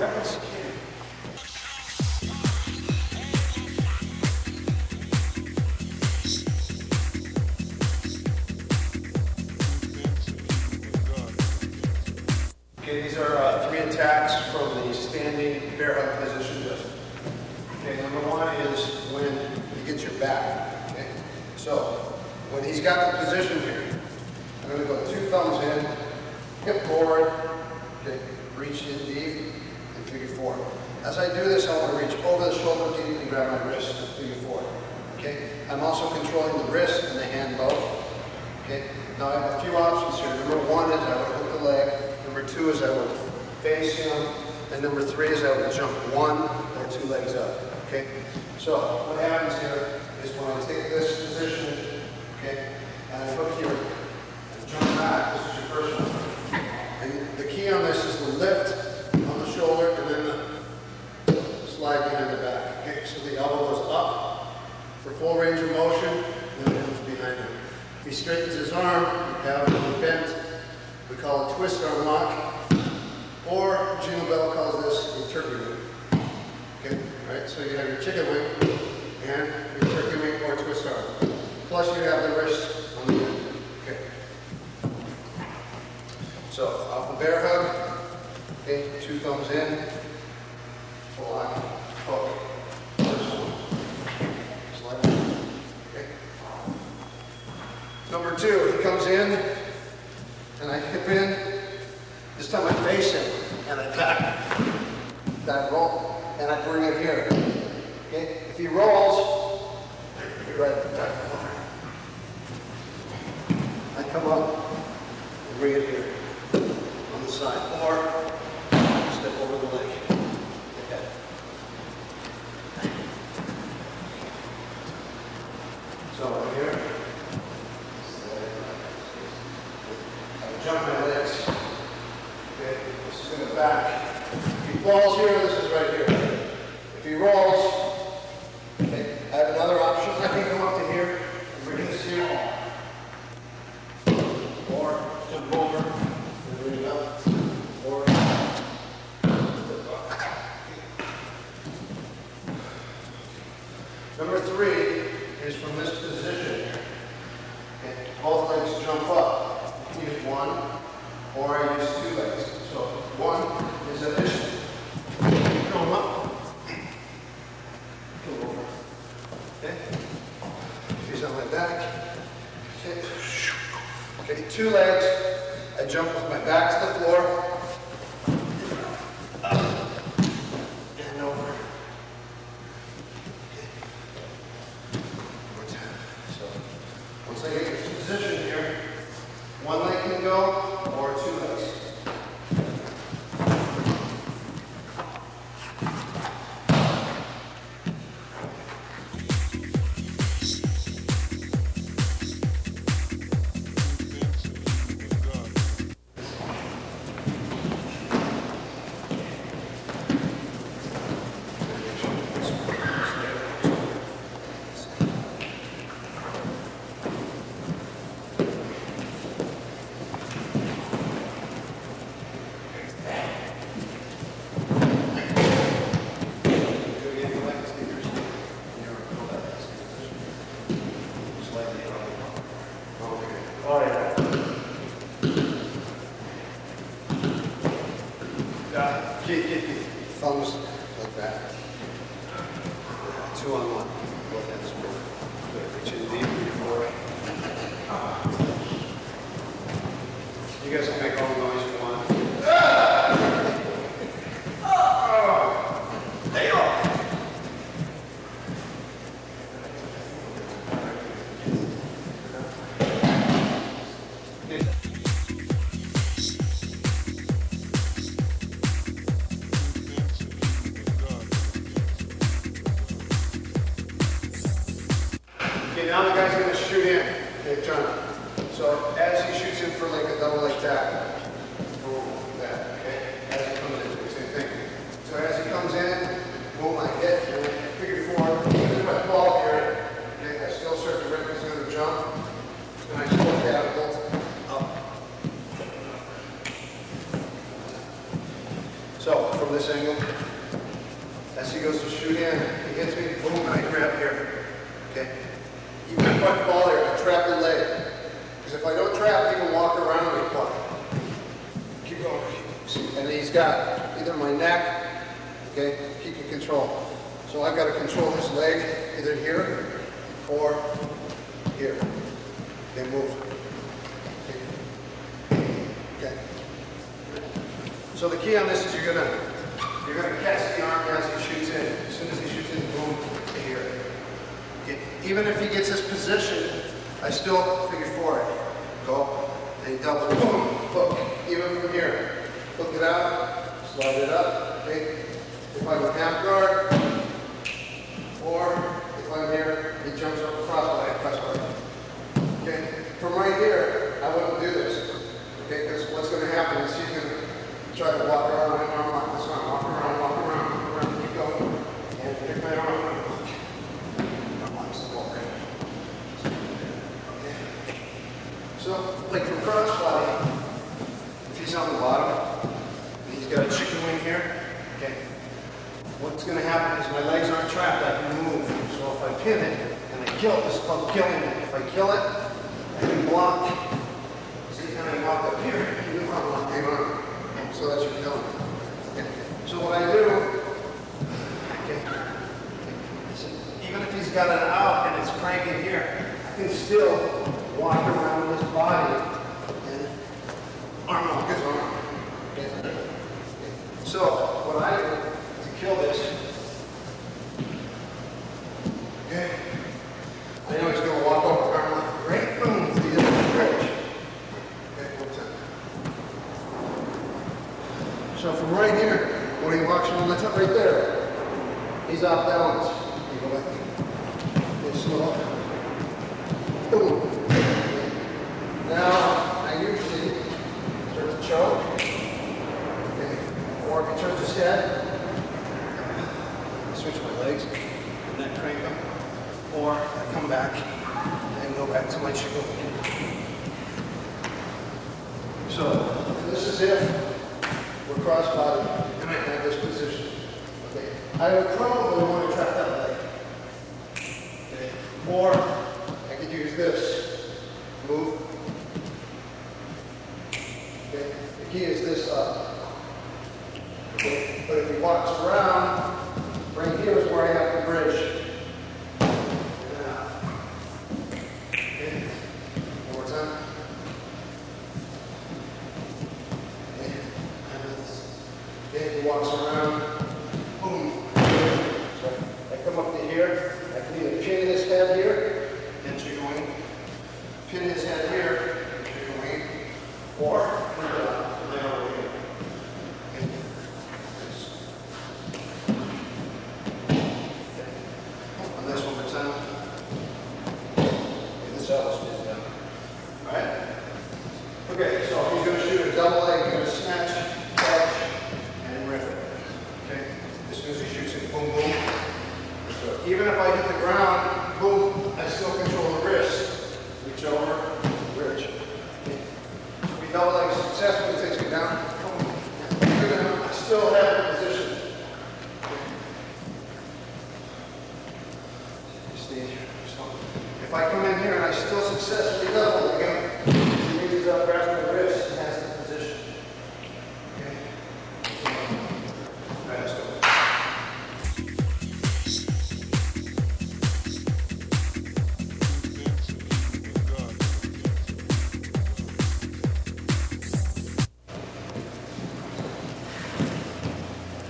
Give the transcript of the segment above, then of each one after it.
attacks. Okay, these are 3 attacks from the standing bear hug position. Okay, number 1 is when he gets your back. Okay, so when he's got the position here, I'm going to go 2 thumbs in, hip forward, okay, reach in deep, and figure 4. As I do this, I want to reach over the shoulder deep and grab my wrist and figure 4. Okay, I'm also controlling the wrist and the hand both. Okay, now I have a few options here. Number 1 is I would hook the leg. Number 2 is I would face him, and number 3 is I would jump 1 or 2 legs up. Okay, so what happens here is when I take this position, okay, and I hook here and jump back. This is your first one, and the key on this is the lift on the shoulder and then the slide behind the back. Okay, so the elbow goes up for full range of motion, and then it comes behind him. If he straightens his arm, you have it bent. We call it twist arm lock, or Gino Bell calls this a turkey wing. Okay, right? So you have your chicken wing and your turkey wing or twist arm. Plus you have the wrist on the end. Okay. So off the bear hug, okay, 2 thumbs in, full lock, hook. First one. Slide in. Okay. Number 2, he comes in. And I hip in, this time I face him, and I back roll, and I bring it here. Okay? If he rolls, you're right at the back. I come up and bring it here on the side, or step over the leg. Okay. So right here. Jump my legs. Okay, this is in the back. If he falls here, this is right here. If he rolls, okay, I have another option. I can come up to here and bring this here. Or jump over and bring it up. Or number 3 is from this position here. Okay, both legs jump up. Use 1, or I use 2 legs. So 1 is addition. Come up. Go over. Okay. Feet on my back. Okay. Okay. 2 legs. I jump with my back to the floor. Up and over. Okay. One more time. So once I get into position here. 1 leg can go, or 2 legs. Oh yeah. Keep thumbs like that. 2 on 1. Both hands forward. Good. Reach in deep, forward. You guys can make all the noise you want. There you are. Okay, now the guy's going to shoot in. Okay, John. So as he shoots in for like a double leg tap, boom, that. Okay, as he comes in, same thing. So as he comes in, boom, I hit, and then figure 4. Even if I fall here, okay, I still start to rip. He's going to jump, and I still catapult up. So from this angle. As he goes to shoot in, he hits me, boom, and I grab here. Okay? Even if I fall there, I trap the leg. Because if I don't trap, he can walk around me. Keep going. And he's got either my neck, okay, he can control. So I've got to control his leg either here or here. Okay, move. Okay. So the key on this is you're gonna catch the arm as he shoots in. As soon as he shoots in, boom, to here. Okay. Even if he gets his position, I still figure forward. Go, and he doubles, boom, hook. Even from here. Hook it out, slide it up. Okay. If I'm a half guard, or if I'm here, he jumps up across my crossbar. Okay. From right here, I wouldn't do this. Okay, because what's going to happen is he's going to try to walk around my arm like this one. Walk around, keep going. And pick my arm up. Okay. So, like from crossbody, if he's on the bottom, and he's got a chicken wing here, okay, what's going to happen is my legs aren't trapped, I can move. So if I pin it, and I kill it, this is called killing it. If I kill it, I can block. See, and I walk up here, and you walk hang on. So that's your killing. Okay. So what I do, okay, even if he's got it out and it's cranking here, I can still walk around his body and arm off his arm. Okay. So what I do to kill this, okay, I know he's going to walk over, arm off, right, boom, to the other bridge. Okay, one time. So from right here, when he walks around the top right there, he's off balance. You go back, go slow. Boom. Now, I usually start to choke. Okay. Or if he turns his head, I switch my legs and then crank them. Or I come back and go back to my chicken. So, this is if we're cross-body and I have this position. Okay. I would probably want to trap that leg. Okay. Or I could use this. Move. Okay. The key is this up. Okay. But if he walks around, right here is where I have to bridge. Okay. One more time. Okay, he walks around, boom. So I come up to here, I can either pin his head here, into your wing, pin his head here, into your wing, or put it up, lay over here. Okay. On this one more time. Okay, this elbow is down. Alright? Okay, so if he's going to shoot a double leg, he's going to snatch, catch, and rip it. Okay? As soon as he shoots it, boom, boom. So even if I hit the ground, boom, I still control the wrist. Reach over, bridge. Okay. If we double leg successfully, takes me down, boom. I still have the position. Okay. So if I come in here and I still successfully double again, he reaches up, grabs my wrist, and has the position. Okay. All right, let's go.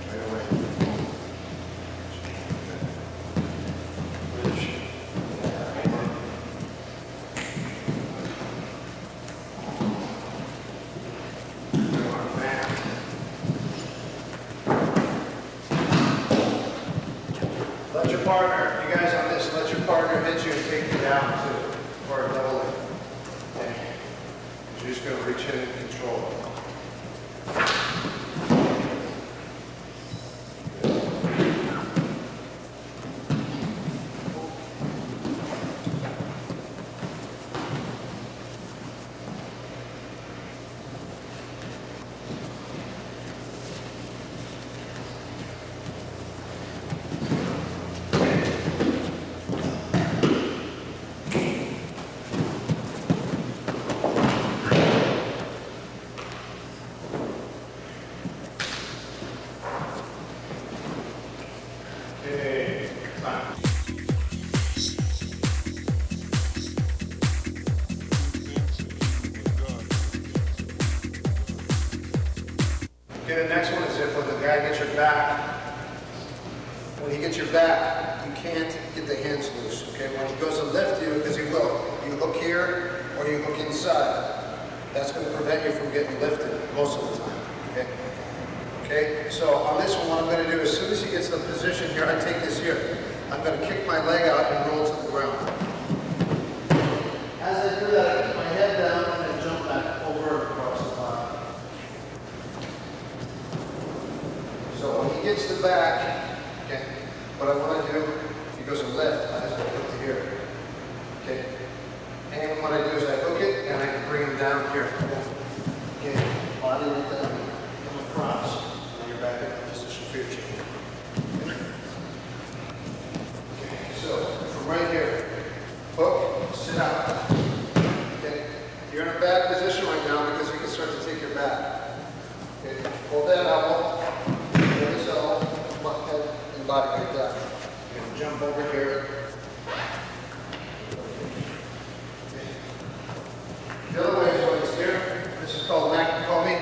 Right away. Bridge. Let your partner, you guys on this, let your partner hit you and take you down too, for a double leg. Okay. You're just going to reach in and control it. guy gets your back, when he gets your back, you can't get the hands loose, okay? When he goes to lift you, because he will, you hook here or you hook inside. That's going to prevent you from getting lifted most of the time, okay? Okay, so on this one, what I'm going to do, as soon as he gets to the position here, I take this here. I'm going to kick my leg out and roll to the ground. As I do that, I put my head down and then jump back over and across the body. So when he gets the back, okay, what I want to do, if he goes to lift, I just go up to here. Okay? And what I do is I hook it and I bring him down here. Okay, body like that, come across. Now you're back in position for your chain. Okay, so from right here, hook, sit out. Okay, you're in a bad position right now because you can start to take your back. Okay, hold that elbow, this elbow, head and body like that. You're going to jump over here. The other way is when it's here. This is called macrocomy.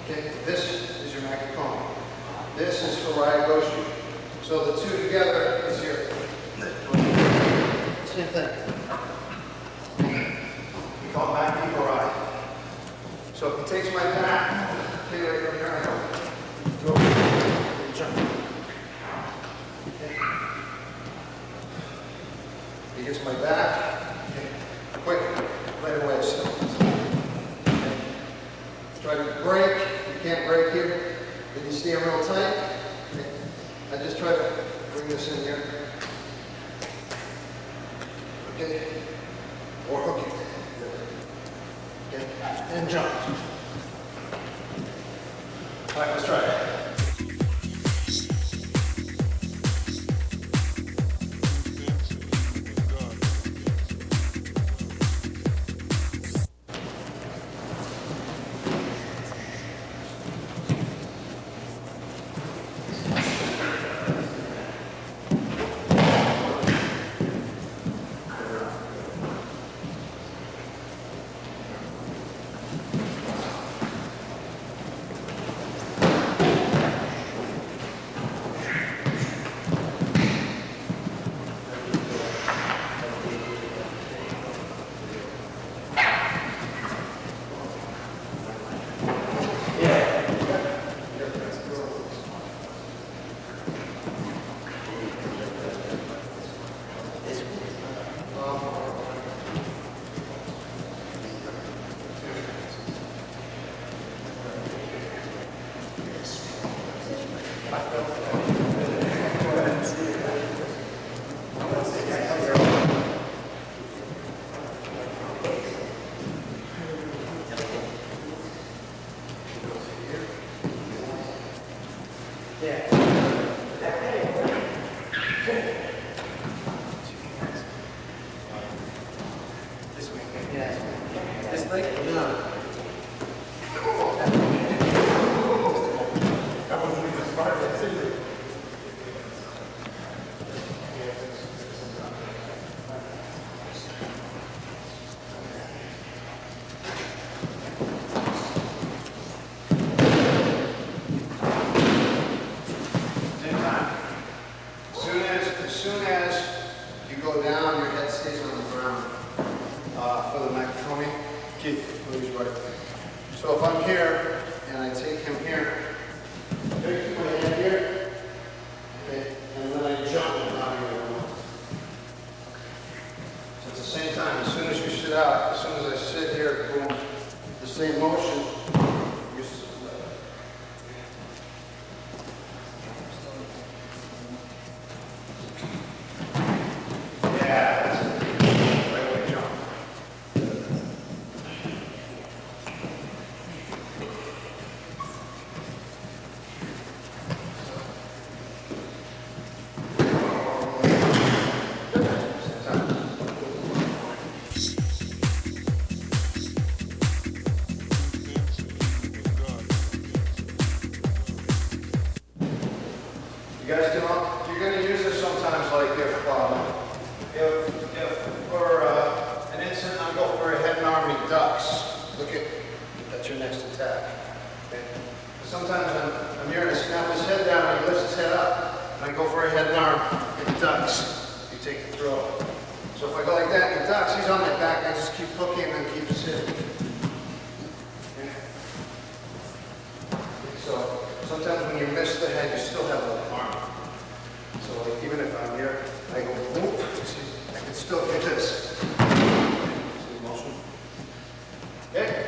Okay, this is your macrocomy. This is Harayagoshi. So the two together is here. Same thing. We call it Maki Harai. So if he takes my back, okay, right from here, I go and jump. Okay. He gets my back. Okay. Quick, right away. So. Okay. Try to break. You can't break here. Then you stay real tight. Okay. I just try to bring this in here. Okay. Or hook it. Okay. And jump. All right, let's try it. So if I'm here and I take him here, I keep my hand here, okay, and then I jump and out here. So at the same time, as soon as you sit out, as soon as I sit here, boom, the same motion. You guys can, you're going to use this sometimes, like if for an instant I go for a head and arm, he ducks. Look at, that's your next attack. Okay? Sometimes I'm here to snap his head down, and he lifts his head up. And I go for a head and arm, and he ducks. You take the throw. So if I go like that, and he ducks, he's on my back. I just keep hooking and keep sitting. So sometimes when you miss the head, you still have the arm. So like, even if I'm here, I go whoop. I can still get this. See motion? Okay.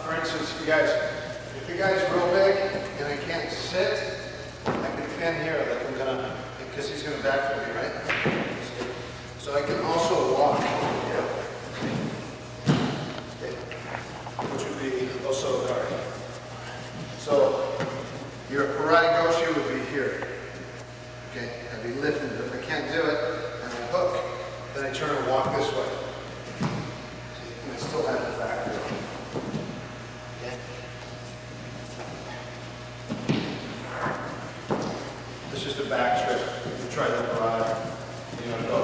For instance, if you guys real big and I can't sit, I can pin here like I'm gonna, because he's gonna back for me, right? So I can also walk, which would be also guard. So your karate goshi would be here. Okay, I'd be lifting, but if I can't do it and I hook, then I turn and walk this way. See, and I still have the back there. Okay. This is just a back trip. You try the karate. You want to go.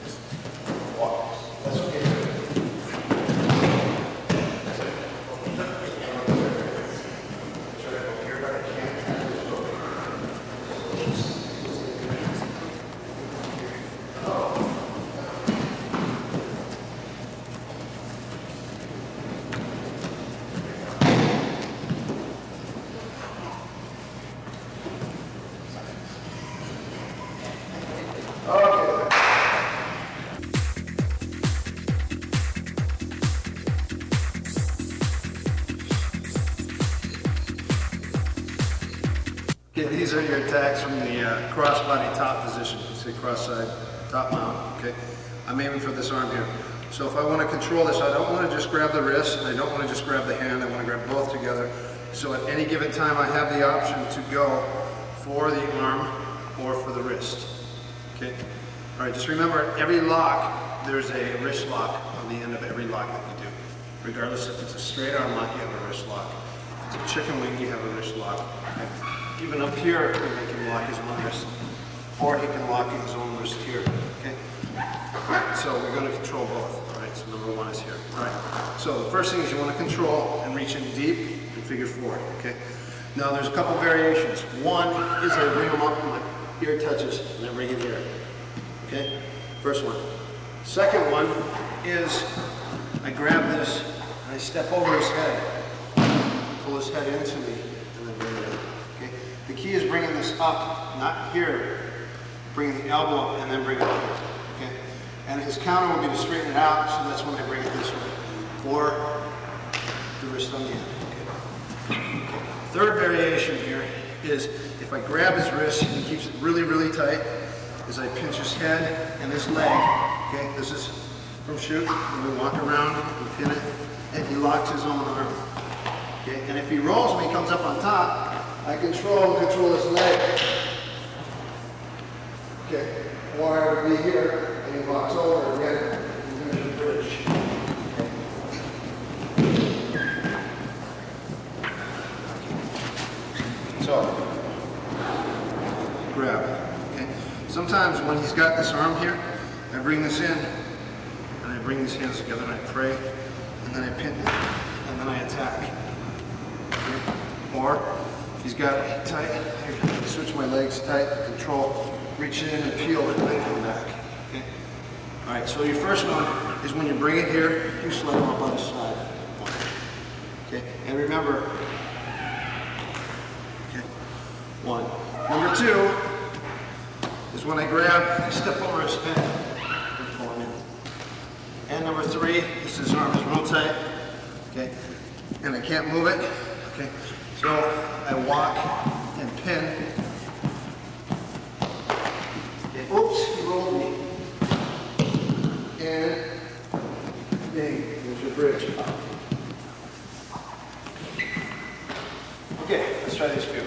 Just walk. That's okay. That's it. Try to go here, but I can't. Okay, these are your attacks from the cross-body top position. Say cross-side top mount. Okay, I'm aiming for this arm here. So if I want to control this, I don't want to just grab the wrist, and I don't want to just grab the hand. I want to grab both together. So at any given time, I have the option to go for the arm or for the wrist. Okay. All right. Just remember, every lock, there's a wrist lock on the end of every lock that you do. Regardless if it's a straight arm lock, you have a wrist lock. If it's a chicken wing, you have a wrist lock. Okay. Even up here, he can lock his one wrist, or he can lock his own wrist here. Okay. All right. So we're going to control both. All right. So number one is here. All right. So the first thing is you want to control and reach in deep and figure four. Okay. Now there's a couple variations. One is I bring them up and my ear touches, and I bring it here. Okay. First one. Second one is I grab this and I step over his head, pull his head into me, and then bring it in. Okay. The key is bringing this up, not here. Bringing the elbow up and then bring it up here. Okay. And his counter will be to straighten it out, so that's when I bring it this way, or the wrist on the end. Okay. Okay. Third variation here is if I grab his wrist and he keeps it really, really tight, is I pinch his head and his leg. Okay, this is from shoot, and we walk around and pin it, and he locks his own arm. Okay, and if he rolls when he comes up on top, I control his leg. Okay, or I would be here, and he walks over again, and finish the bridge. So, grab. Okay. Sometimes when he's got this arm here, I bring this in, and I bring these hands together, and I pray, and then I pin it, and then I attack. Okay. Or if he's got it tight, I switch my legs tight, control, reach in and peel it, and then come back. Okay. All right. So your first one is when you bring it here, you slide him up on the side. Okay. And remember. Okay. One. Number two is when I grab, I step over his head and pull him in. And number three is his arm is real tight, okay, and I can't move it, okay, so I walk and pin. Okay. Oops, you rolled me. And bang, there's your bridge. Okay, let's try these few.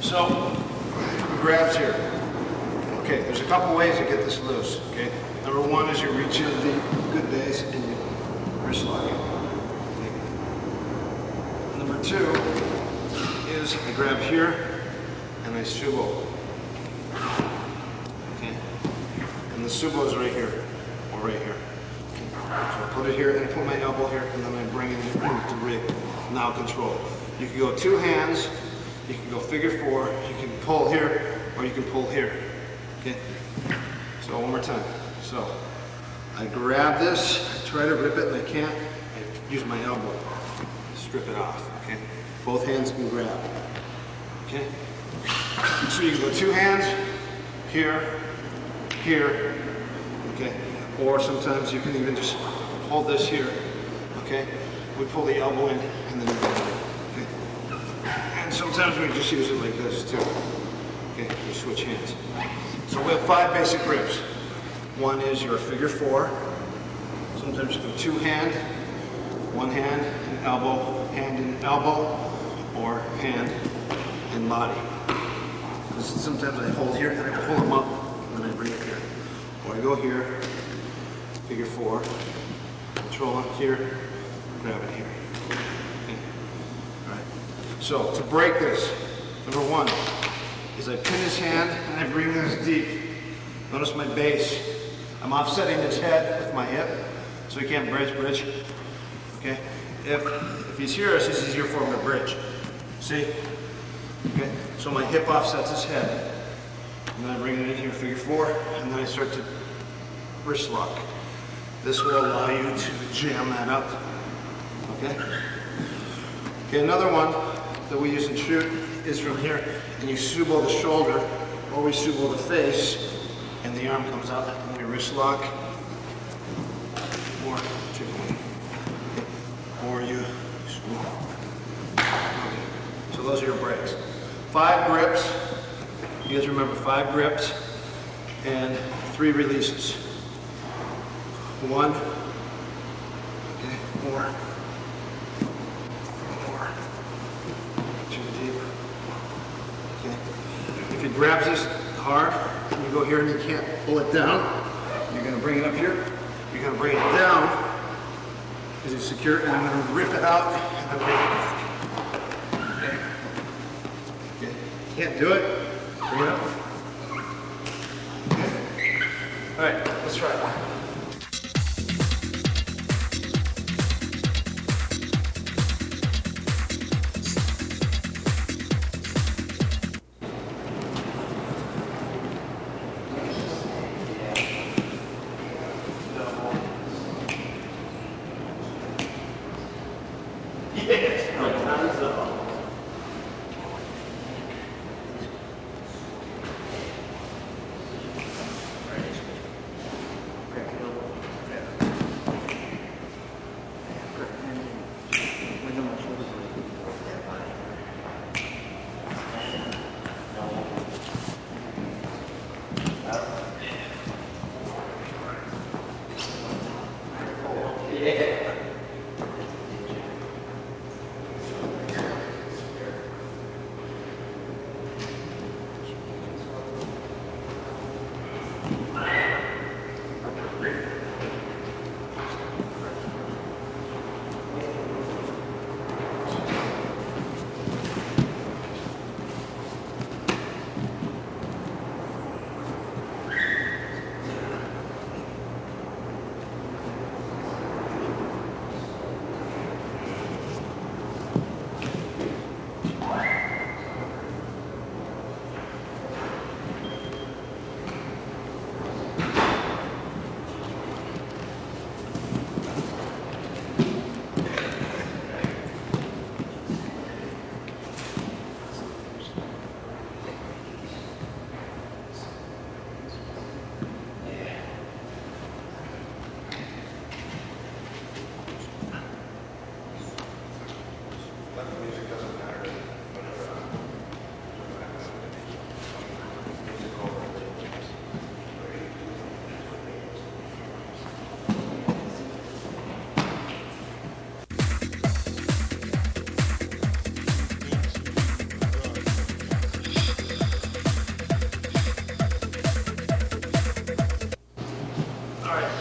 So, grabs here. Okay, there's a couple ways to get this loose, okay? Number one is you reach into the good base and you wrist lock it. Okay. Number two is I grab here and I subo. Okay? And the subo is right here, or right here. Okay. So I put it here and I put my elbow here and then I bring it into rig. Now control. You can go two hands. You can go figure four, you can pull here, or you can pull here, okay? So one more time. So, I grab this, I try to rip it and I can't, I use my elbow, strip it off, okay? Both hands can grab, okay? So you can go two hands, here, here, okay? Or sometimes you can even just hold this here, okay? We pull the elbow in and then we go. Sometimes we just use it like this too. Okay, you switch hands. So we have 5 basic grips. One is your figure four. Sometimes you go two hand, one hand and elbow, or hand and body. Sometimes I hold here and I pull them up and then I bring it here. Or I go here, figure four, control it here, grab it here. So, to break this, number one is I pin his hand and I bring this deep. Notice my base. I'm offsetting his head with my hip, so he can't bridge. Okay? If he's here, it's just easier for him to bridge. See? Okay? So my hip offsets his head. And then I bring it in here, figure four, and then I start to wrist lock. This will allow you to jam that up. Okay? Okay, another one that we use in shoot is from here, and you subo the shoulder, or we subo the face, and the arm comes out, and we wrist lock, or you subo. Okay. So those are your breaks. 5 grips. You guys remember 5 grips and 3 releases. 1, okay, more. If he grabs this hard, and you go here and you can't pull it down, you're going to bring it up here, you're going to bring it down, because it's secure, and I'm going to rip it out, and then bring it back. Okay? can't do it, bring it up. Okay. All right, let's try it.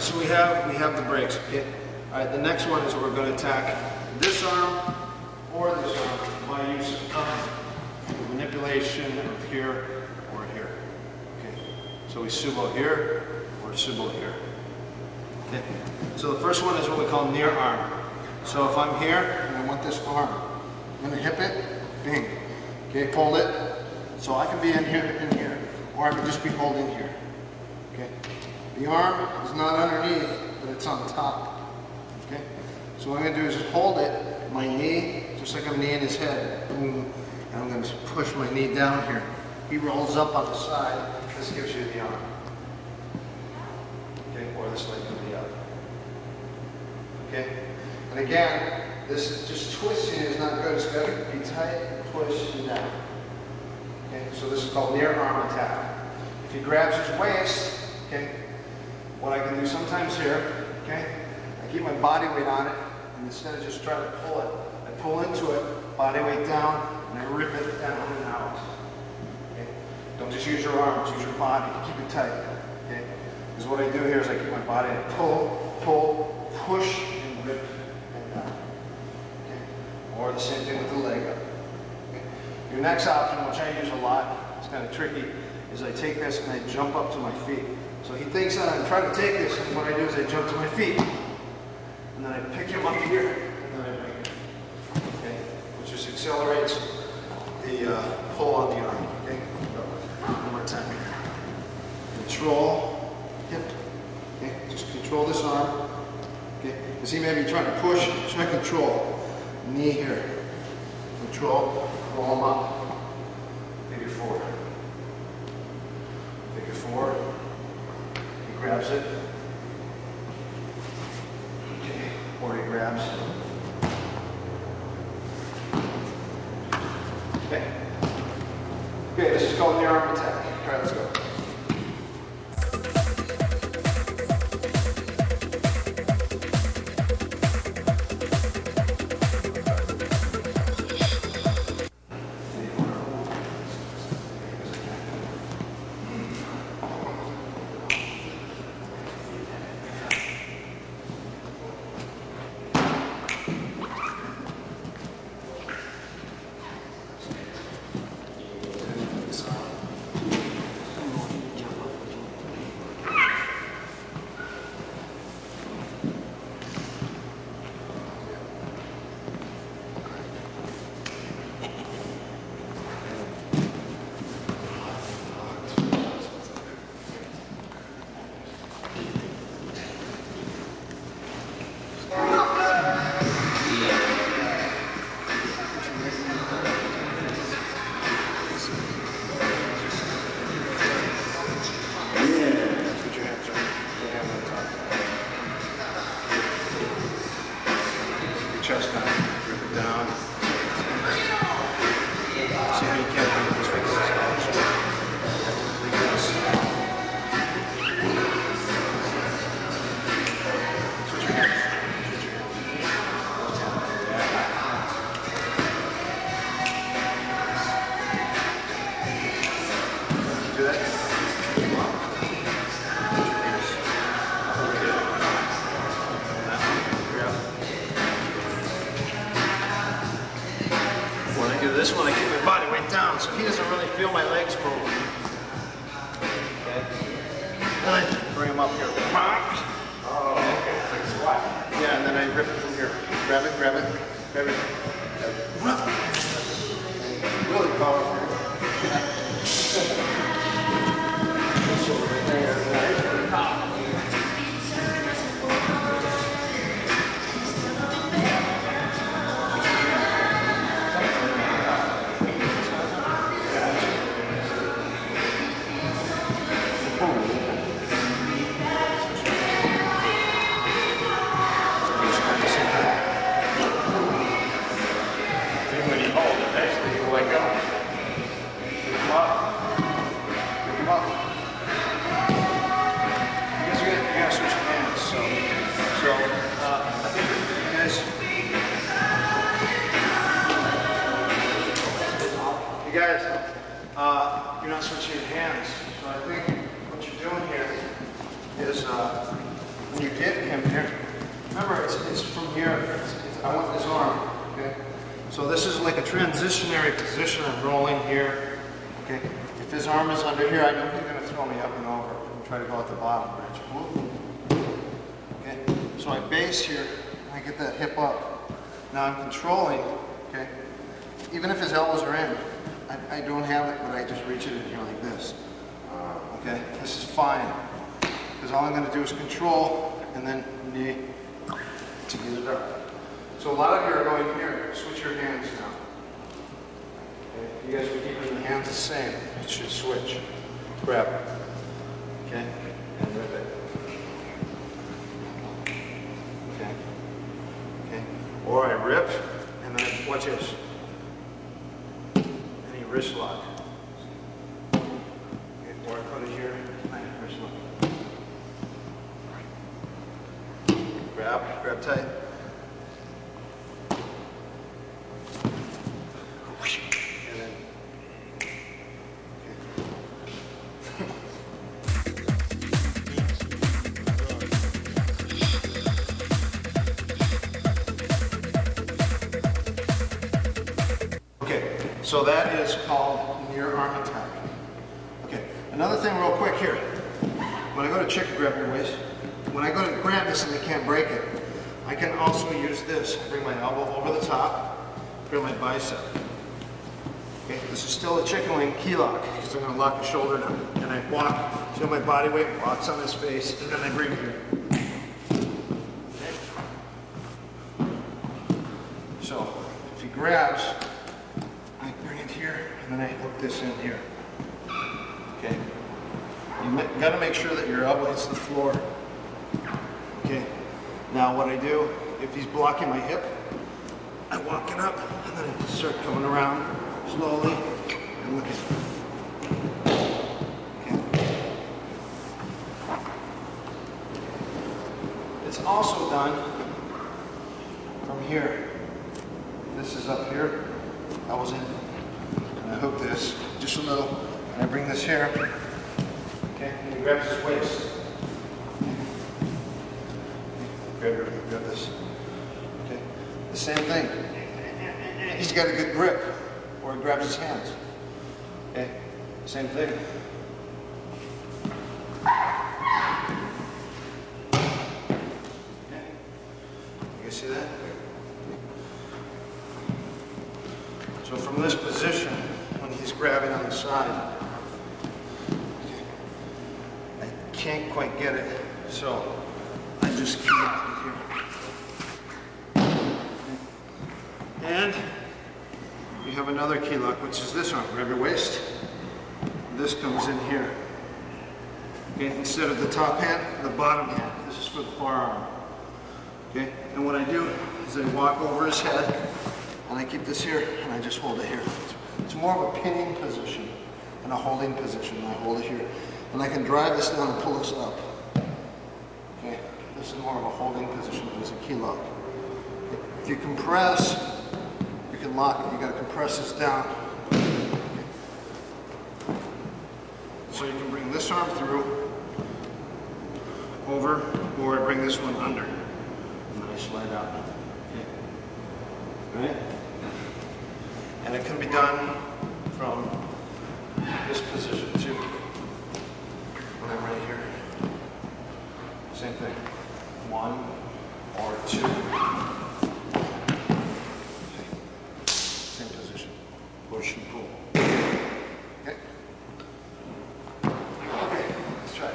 So we have the brakes, okay? All right, the next one is we're going to attack this arm or this arm by use of manipulation of here or here. Okay, so we subo here or subo here. Okay, so the first one is what we call near arm. So if I'm here and I want this arm, I'm going to hip it, bing. Okay, hold it. So I can be in here, or I can just be holding here. Okay. The arm is not underneath, but it's on top. Okay? So what I'm going to do is just hold it, my knee, just like I'm kneeing his head. Boom. And I'm going to push my knee down here. He rolls up on the side. This gives you the arm. Okay? Or this leg can be up. Okay? And again, this just twisting is not good. It's got to be tight, push, and down. Okay? So this is called near arm attack. If he grabs his waist, okay? What I can do sometimes here, okay, I keep my body weight on it, and instead of just trying to pull it, I pull into it, body weight down, and I rip it down and out. Okay? Don't just use your arms, use your body, keep it tight. Okay? Because what I do here is I keep my body, I pull, push, and rip and down. Okay? Or the same thing with the leg up. Okay? Your next option, which I use a lot, it's kind of tricky, is I take this and I jump up to my feet. So he thinks that I'm trying to take this, and what I do is I jump to my feet. And then I pick him up here, and then I bring him. Okay? Which just accelerates the pull on the arm. Okay? One more time. Control, hip. Okay? Just control this arm. Okay? Because he may be trying to push, try to control. Knee here. Control, roll him up. Figure four. Figure four. Grabs it, okay, or he grabs, okay. Okay, this is called near arm attack. All right, let's go. that? Come up. When I do this one, I keep my body weight down, so he doesn't really feel my legs move. Okay. Then I bring him up here. Oh, okay. Like squat. Yeah, and then I rip it from here. Grab it, grab it, grab it. Really powerful. You guys, you're not switching your hands, so I think what you're doing here is when you get him here, remember it's from here, I want this arm, okay? So this is like a transitionary position. I'm rolling here, okay? If his arm is under here, I know he's going to throw me up and over and try to go at the bottom bridge. Okay? So I base here, and I get that hip up. Now I'm controlling, okay? Even if his elbows are in, I don't have it, but I just reach it in here like this. Okay, this is fine. Because all I'm going to do is control and then knee to get it up. So a lot of you are going here. Switch your hands now. Okay. You guys are keeping the hands the same. It should switch. Grab it. Okay, and rip it. Okay. Okay. Or I rip and then watch this. Wrist lock. Okay, or I put it here, wrist lock. Grab tight. And then, okay, so that is called near arm attack. Okay, another thing real quick here. When I go to chicken grab your waist, when I go to grab this and I can't break it, I can also use this. Bring my elbow over the top, bring my bicep. Okay, this is still a chicken wing key lock because I'm going to lock the shoulder down. And I walk, so my body weight walks on his face, and then I bring it here. Okay. So, if he grabs, I bring it here, and then I hook this in here. Okay? You got to make sure that your elbow hits the floor. Okay? Now what I do, if he's blocking my hip, I walk it up, and then I start coming around slowly and looking. Okay? It's also done from here. This is up here. I was in, and I hook this just a little, and I bring this here, okay, and he grabs his waist. Grab this, okay, the same thing. He's got a good grip, or he grabs his hands, okay, same thing. Okay. You guys see that? So from this position, when he's grabbing on the side, I can't quite get it, so I just keep it here. And you have another key lock, which is this arm. Grab your waist. This comes in here. Okay, instead of the top hand, the bottom hand. This is for the forearm. Okay, and what I do is I walk over his head, and I keep this here, and I just hold it here. It's more of a pinning position than a holding position. I hold it here. And I can drive this down and pull this up. Okay, this is more of a holding position than it's a key lock. If you compress, you can lock it. You gotta compress this down. Okay. So you can bring this arm through, over, or bring this one under. And then I slide out. Okay. Right? And it can be done from this position too. When I'm right here. Same thing. 1 or 2. Same position. Push and pull. Okay? Okay, let's try it.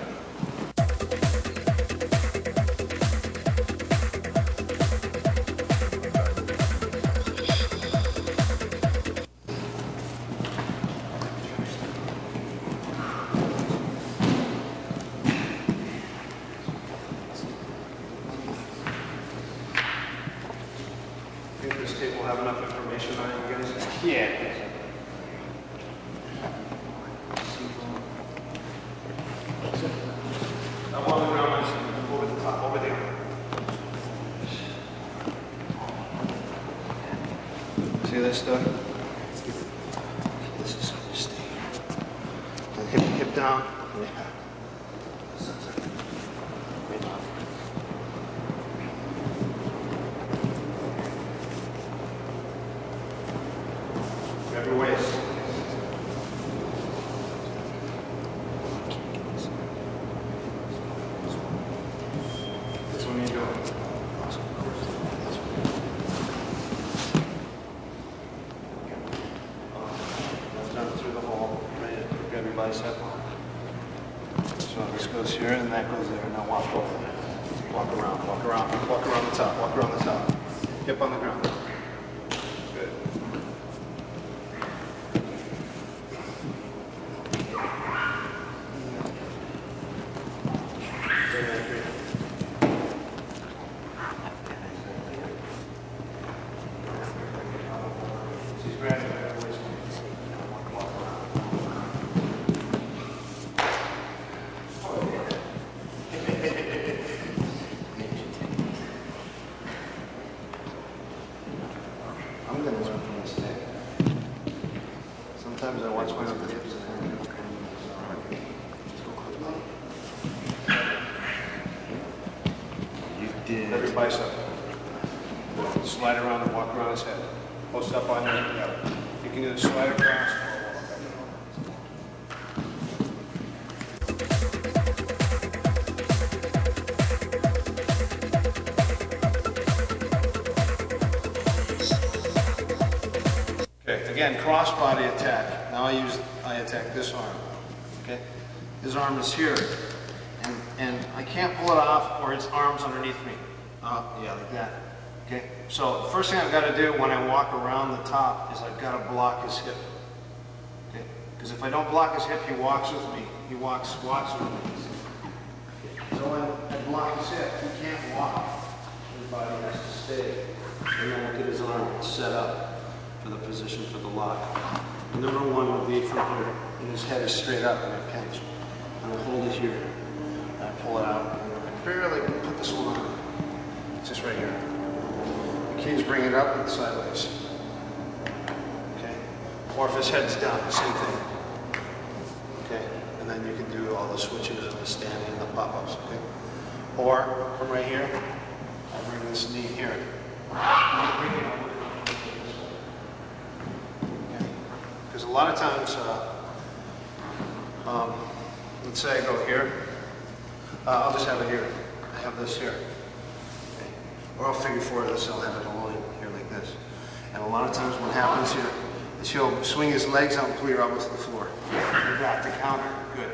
Think this tape will have enough information on it, you guys? Yeah. I'm on the ground, over the top, over there. See this stuff? This is how you stay. And hip down. Yeah. Right off. Grab your waist. This one you do. Left arm through the hole. Right. Grab your bicep. So this goes here and that goes there. Now walk over. Walk around. Walk around. Walk around the top. Walk around the top. Hip on the ground. Good. She's grabbing her waist. Walk around. I'm going to learn from this thing. Sometimes I watch my own videos and You did. every bicep. Slide around and walk around his head. Post up on your hip. You can either slide across or walk up. Okay, again, cross body attack. Now I attack this arm. Okay, his arm is here, and I can't pull it off, or his arm's underneath me. Yeah, like that. Okay, so the first thing I've got to do when I walk around the top is I've got to block his hip. Okay, because if I don't block his hip, he walks with me. He walks with me. So when I block his hip, he can't walk. His body has to stay. And then look at his arm. It's set up for the position for the lock. Number one would be from here, and his head is straight up, and I pinch. And I hold it here. And I pull it out, and I barely put this one on. It's just right here. The key is bring it up and sideways. Okay? Or if his head's down, same thing. Okay? And then you can do all the switches and the standing and the pop-ups, okay? Or from right here, I bring this knee here. Because a lot of times, let's say I go here, I'll just have it here. I have this here. Okay. Or I'll figure for this, I'll have it all in here like this. And a lot of times what happens here is he'll swing his legs out and pull your elbows to the floor. Like that to counter. Good.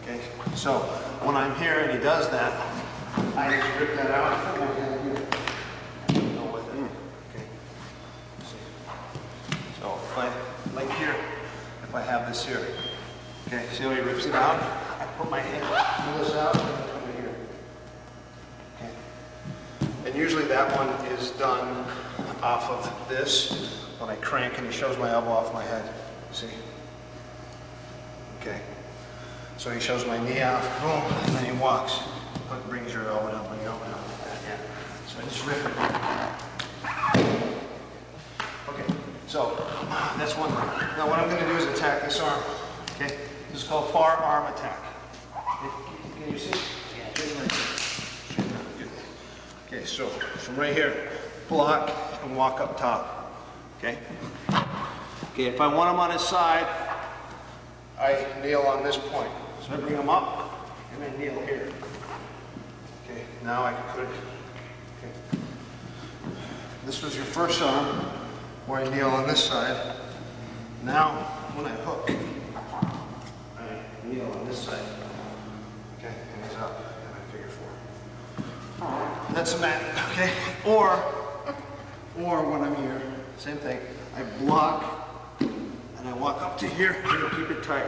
Okay. So when I'm here and he does that, I just rip that out and put my hand here. Go with it. Okay. See. So if I, like here, if I have this here, okay, see how he rips it out? I put my hand, pull this out, and put it here. Okay. And usually that one is done off of this when I crank and he shows my elbow off my head. See? Okay. So he shows my knee off, boom, and then he walks. But brings your elbow down, bring your elbow down like that, yeah. So I just rip it. Okay, so that's one thing. Now what I'm going to do is attack this arm. Okay? This is called far arm attack. Can you see? Okay, so from right here, block and walk up top. Okay? Okay, if I want him on his side, I kneel on this point. So I bring him up and I kneel here. Okay, now I can put it. Okay. This was your first arm, where I kneel on this side. Now, when I hook, I kneel on this side. Okay, and he's up, and I figure 4. That's a mat, okay? Or when I'm here, same thing. I block, and I walk up to here, and keep it tight.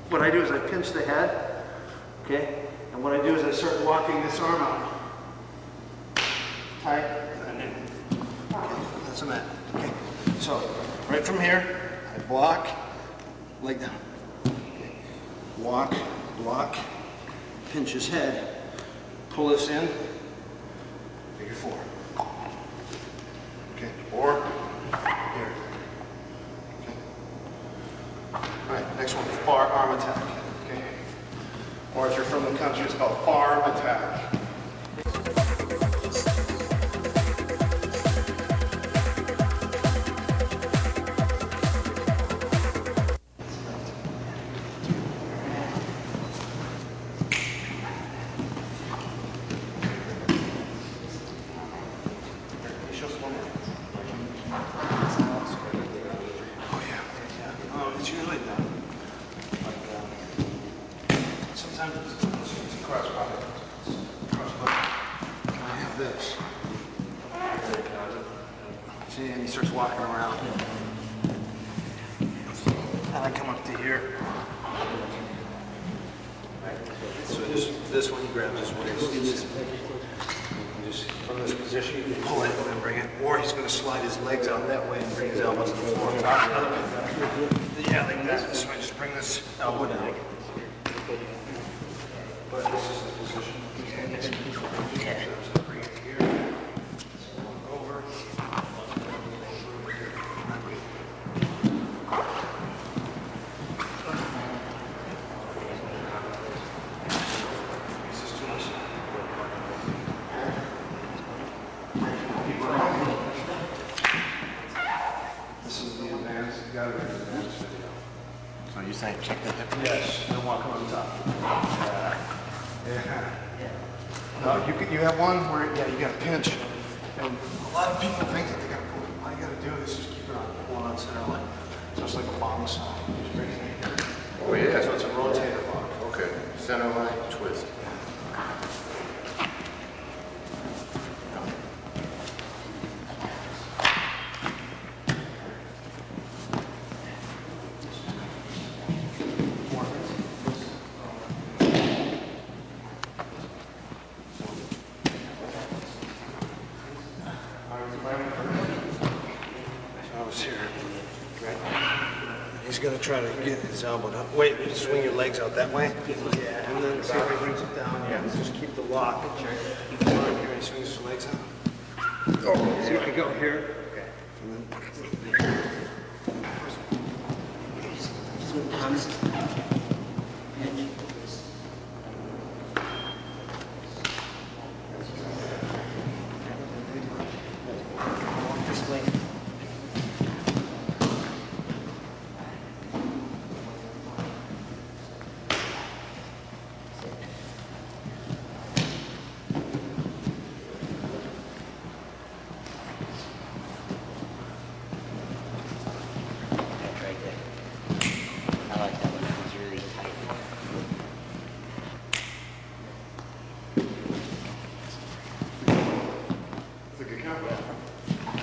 What I do is I pinch the head, okay? And what I do is I start walking this arm out. Tight, and in. Okay, that's a mat. Okay, so right from here, I block, leg down. Okay. Walk, block, pinch his head, pull this in, figure 4. Okay, or here. Okay. All right, next one, far arm attack. Okay, or if you're from the country, it's called far arm attack. This. See, and he starts walking around. And I come up to here. So this one, he grabs his waist. Just from this position, you can pull it and then bring it. Or he's going to slide his legs out that way and bring his elbows to the floor. Yeah, like that. So I just bring this elbow down. But this is the position. Yeah. So you're saying check the hip? Yes, and walk on top. Yeah. You have one where you got to pinch, and a lot of people think that they got to go. All you got to do is just keep it on center line. So it's like a bomb saw. Just bring it in here. Oh yeah. So it's a rotator block. Okay. Center line, twist. He's going to try to get his elbow down. Wait, you swing your legs out that way. Yeah. And then see if he brings it down. Yeah. Just keep the lock. Here, he swings his legs out. Oh, see if I go here. Okay. And then.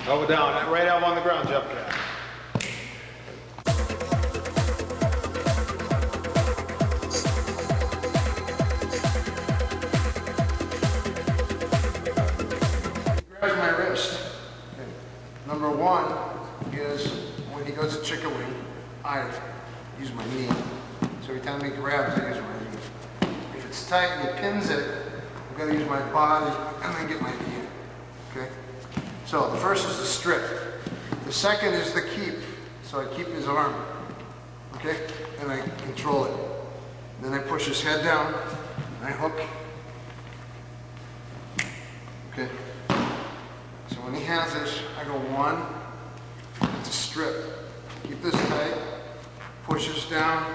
Elbow down, right elbow on the ground, jump cat. Grabs my wrist. Okay. Number 1 is when he goes to chicken wing, I use my knee. So every time he grabs, I use my knee. If it's tight and he pins it, I've got to use my body and then get my knee. Okay? So the first is the strip. The second is the keep. So I keep his arm. Okay? and I control it. Then I push his head down, and I hook. Okay. So when he has this, I go one, it's a strip. Keep this tight, push this down,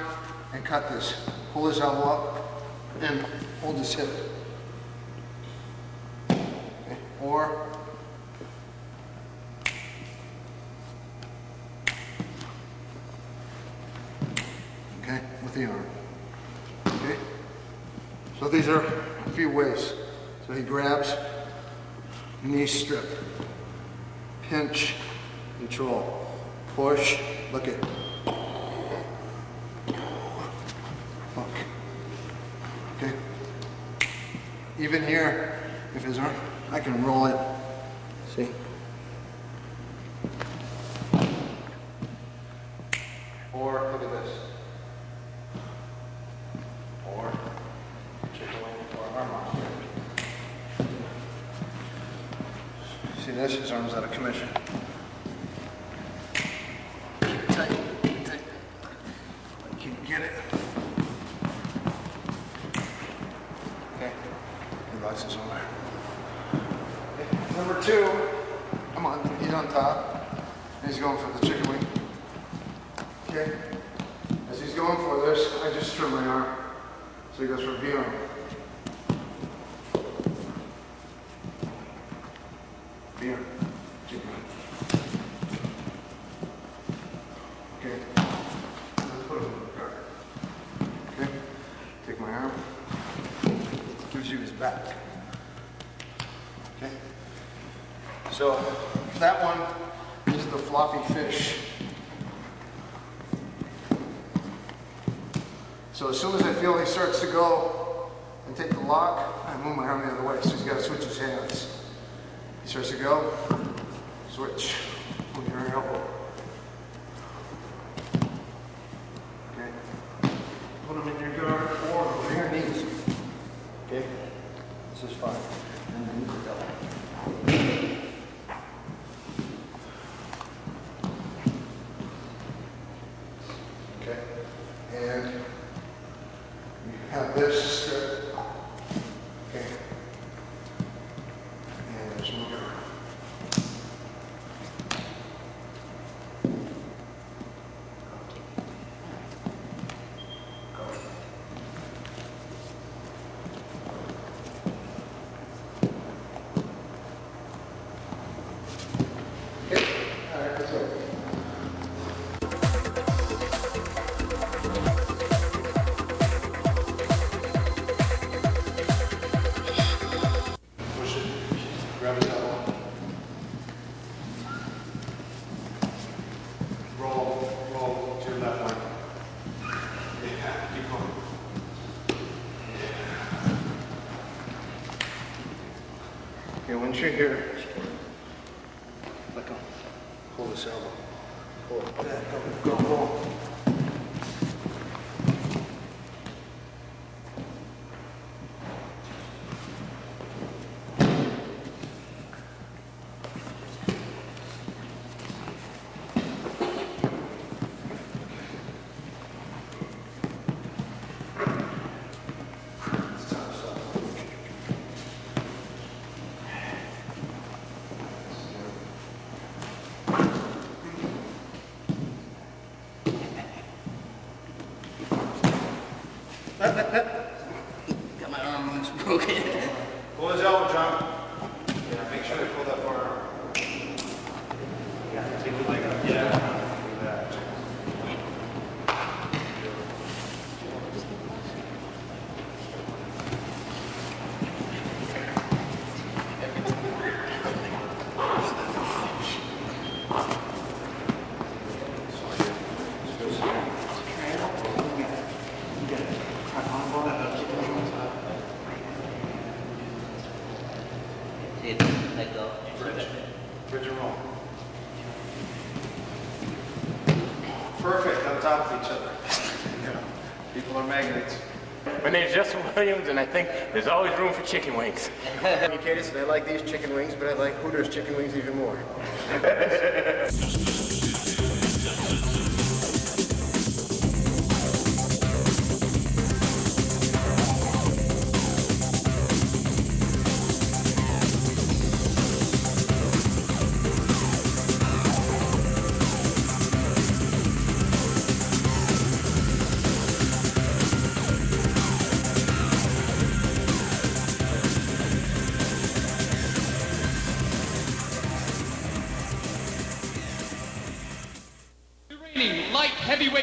and cut this. Pull his elbow up, and hold his hip. Okay. Or okay, with the arm. Okay? So these are a few ways. So he grabs, knee strip, pinch, control, push, look at, hook. Okay? Even here, if his arm, I can roll it. See? Or look at this. Or chicken wing or arm lock. See this? His arm's out of commission. Keep it tight, keep it tight. I can't get it. Okay. He locks his arm there. Okay. Number two, come on, he's on top. And he's going for the chicken wing. Okay. As he's going for this, I just trim my arm. So he goes for V arm. V arm. Chicken wing. Okay. Let's put him in the car. Okay. Take my arm. Gives you his back. Okay. So that one is the floppy fish. So as soon as I feel he starts to go and take the lock, I move my arm the other way. So he's got to switch his hands. He starts to go, switch, move your elbow. Okay. Put him in your guard or over your knees. Okay. This is fine. And then the double. Okay. And have this strip. Okay. And just move it around. Okay. All right, let's go. Grab his elbow. Roll to your left leg. Yeah, keep going. Yeah. Okay, once you're here, let go. Hold this elbow. Pull it. Go, roll. Got my arm loose, broken. Pull his elbow, John. Yeah, make sure they pull that far out. Yeah, take the leg up. Yeah. Let go. Bridge and roll. Perfect, on top of each other. Yeah. People are magnets. My name's Justin Williams, and I think there's always room for chicken wings. Indicated, so I like these chicken wings, but I like Hooters chicken wings even more.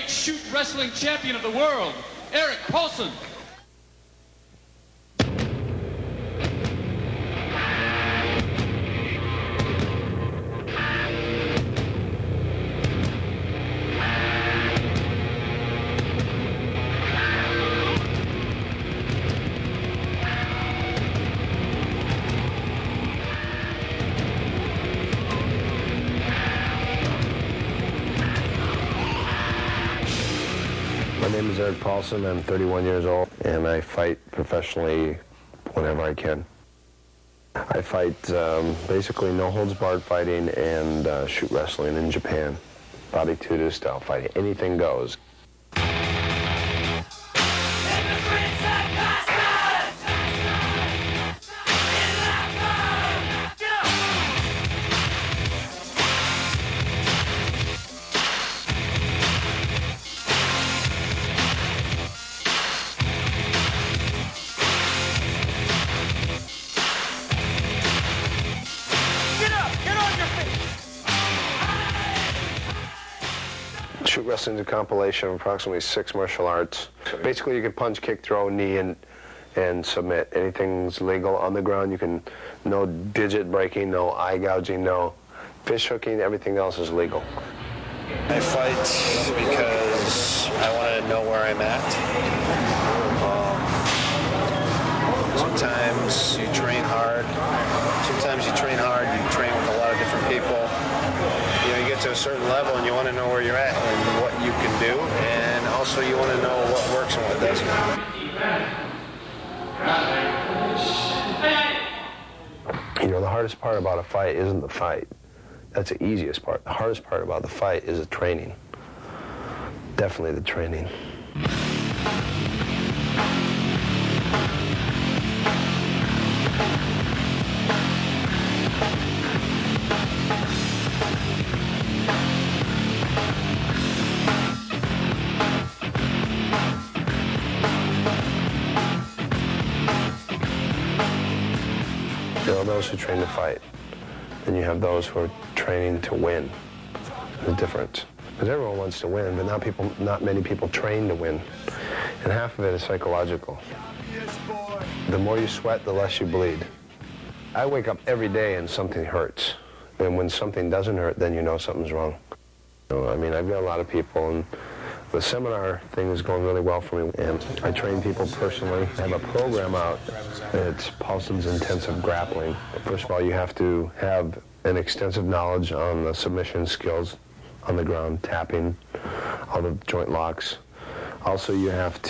heavyweight shoot wrestling champion of the world, Eric Paulson. My name is Eric Paulson. I'm 31 years old, and I fight professionally whenever I can. I fight basically no-holds-barred fighting and shoot wrestling in Japan. Bobby Tudo style fighting. Anything goes. Shoot wrestling is a compilation of approximately 6 martial arts. Basically, you can punch, kick, throw, knee, and submit. Anything's legal on the ground. You can, no digit breaking, no eye gouging, no fish hooking. Everything else is legal. I fight because I want to know where I'm at. Sometimes you train hard. Sometimes you train hard. You train with a lot of different people. You know, you get to a certain level and you want to know where you're at and what you can do, and also you want to know what works and what doesn't. You know, the hardest part about a fight isn't the fight. That's the easiest part. The hardest part about the fight is the training. Definitely the training. There are those who train to fight, and you have those who are training to win. There's a difference. Because everyone wants to win, but not many people train to win. And half of it is psychological. The more you sweat, the less you bleed. I wake up every day and something hurts. And when something doesn't hurt, then you know something's wrong. So, I mean, I've got a lot of people, and the seminar thing is going really well for me, and I train people personally. I have a program out. It's Paulson's Intensive Grappling. First of all, you have to have an extensive knowledge on the submission skills on the ground, tapping, all the joint locks. Also, you have